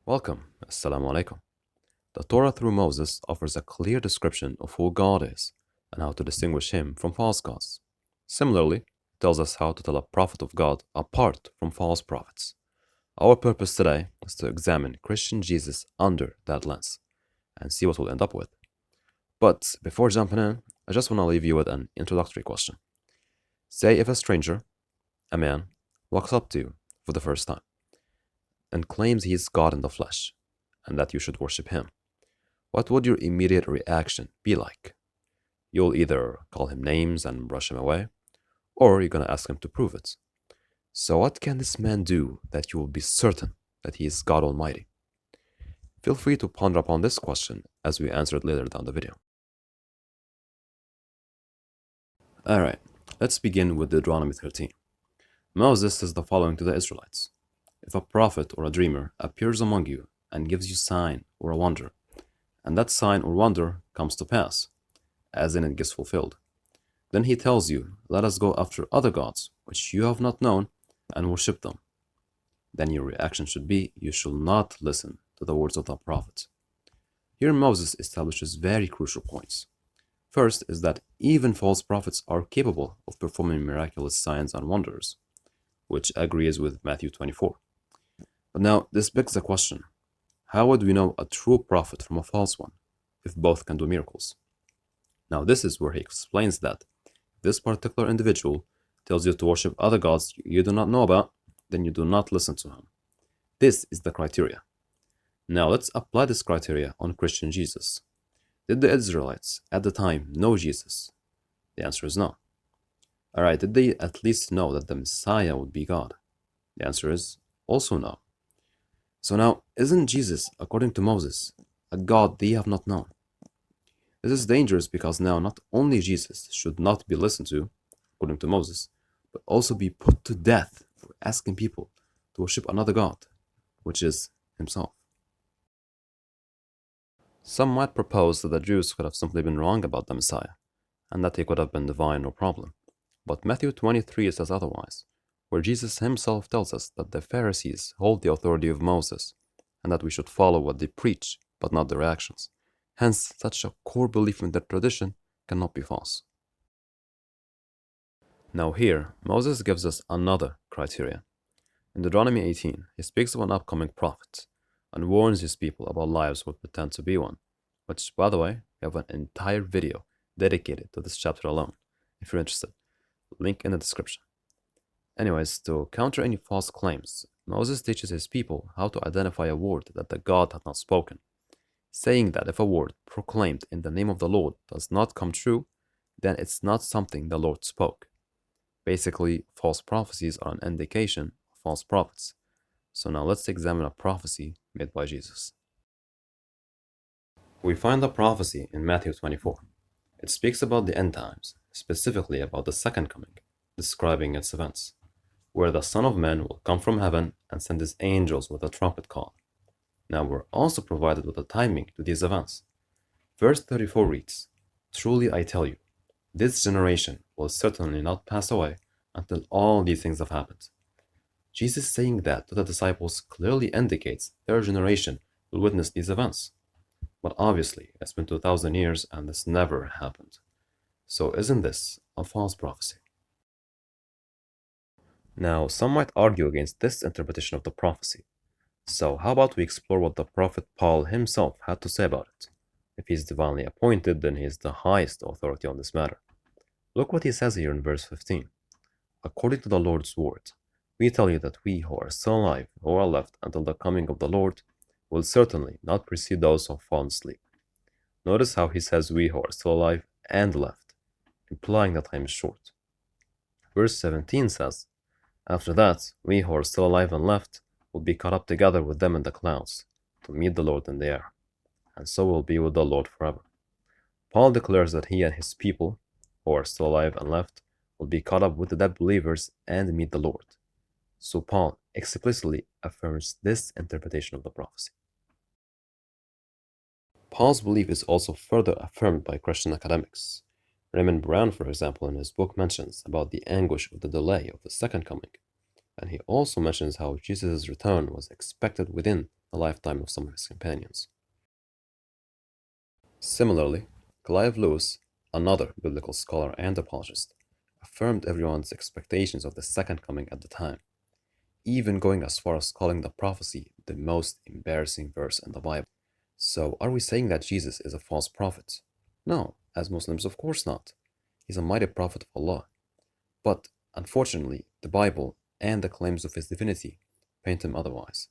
Welcome. Assalamu alaikum. The Torah through Moses offers a clear description of who God is and how to distinguish him from false gods. Similarly, it tells us how to tell a prophet of God apart from false prophets. Our purpose today is to examine Christian Jesus under that lens and see what we'll end up with. But before jumping in, I just want to leave you with an introductory question. Say if a stranger, a man, walks up to you for the first time and claims he is God in the flesh and that you should worship him, what would your immediate reaction be like? You'll either call him names and brush him away, or you're going to ask him to prove it. So, what can this man do that you will be certain that he is God Almighty? Feel free to ponder upon this question as we answer it later down the video. Alright, let's begin with Deuteronomy 13. Moses says the following to the Israelites: If a prophet or a dreamer appears among you and gives you sign or a wonder, and that sign or wonder comes to pass, as in it gets fulfilled, then he tells you, Let us go after other gods, which you have not known, and worship them. Then your reaction should be, you shall not listen to the words of the prophet. Here Moses establishes very crucial points. First is that even false prophets are capable of performing miraculous signs and wonders, which agrees with Matthew 24. But now, this begs the question, how would we know a true prophet from a false one, if both can do miracles? Now, this is where he explains that if this particular individual tells you to worship other gods you do not know about, then you do not listen to him. This is the criteria. Now, let's apply this criteria on Christian Jesus. Did the Israelites at the time know Jesus? The answer is no. Alright, did they at least know that the Messiah would be God? The answer is also no. So now, isn't Jesus, according to Moses, a God they have not known? This is dangerous because now not only Jesus should not be listened to, according to Moses, but also be put to death for asking people to worship another God, which is himself. Some might propose that the Jews could have simply been wrong about the Messiah, and that he could have been divine, no problem. But Matthew 23 says otherwise, where Jesus himself tells us that the Pharisees hold the authority of Moses, and that we should follow what they preach, but not their actions. Hence, such a core belief in their tradition cannot be false. Now here, Moses gives us another criteria. In Deuteronomy 18, he speaks of an upcoming prophet, and warns his people about lives who pretend to be one, which, by the way, we have an entire video dedicated to this chapter alone, if you're interested. Link in the description. Anyways, to counter any false claims, Moses teaches his people how to identify a word that the God had not spoken, saying that if a word proclaimed in the name of the Lord does not come true, then it's not something the Lord spoke. Basically, false prophecies are an indication of false prophets. So now let's examine a prophecy made by Jesus. We find the prophecy in Matthew 24. It speaks about the end times, specifically about the second coming, describing its events, where the Son of Man will come from heaven and send his angels with a trumpet call. Now we're also provided with a timing to these events. Verse 34 reads, Truly I tell you, this generation will certainly not pass away until all these things have happened. Jesus saying that to the disciples clearly indicates their generation will witness these events. But obviously, it's been 2,000 years and this never happened. So isn't this a false prophecy? Now, some might argue against this interpretation of the prophecy. So how about we explore what the prophet Paul himself had to say about it? If he's divinely appointed, then he is the highest authority on this matter. Look what he says here in verse 15. According to the Lord's word, we tell you that we who are still alive, who are left until the coming of the Lord, will certainly not precede those who have fallen asleep. Notice how he says we who are still alive and left, implying that time is short. Verse 17 says, After that, we who are still alive and left will be caught up together with them in the clouds to meet the Lord in the air, and so will be with the Lord forever. Paul declares that he and his people, who are still alive and left, will be caught up with the dead believers and meet the Lord. So Paul explicitly affirms this interpretation of the prophecy. Paul's belief is also further affirmed by Christian academics. Raymond Brown, for example, in his book mentions about the anguish of the delay of the second coming, and he also mentions how Jesus' return was expected within the lifetime of some of his companions. Similarly, Clive Lewis, another biblical scholar and apologist, affirmed everyone's expectations of the second coming at the time, even going as far as calling the prophecy the most embarrassing verse in the Bible. So, are we saying that Jesus is a false prophet? No, as Muslims, of course not. He's a mighty prophet of Allah. But, unfortunately, the Bible and the claims of his divinity paint him otherwise.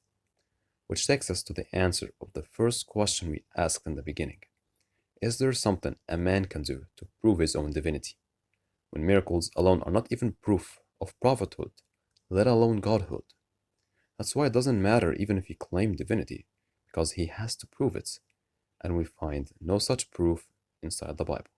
Which takes us to the answer of the first question we asked in the beginning. Is there something a man can do to prove his own divinity, when miracles alone are not even proof of prophethood, let alone godhood? That's why it doesn't matter even if he claimed divinity, because he has to prove it, and we find no such proof inside the Bible.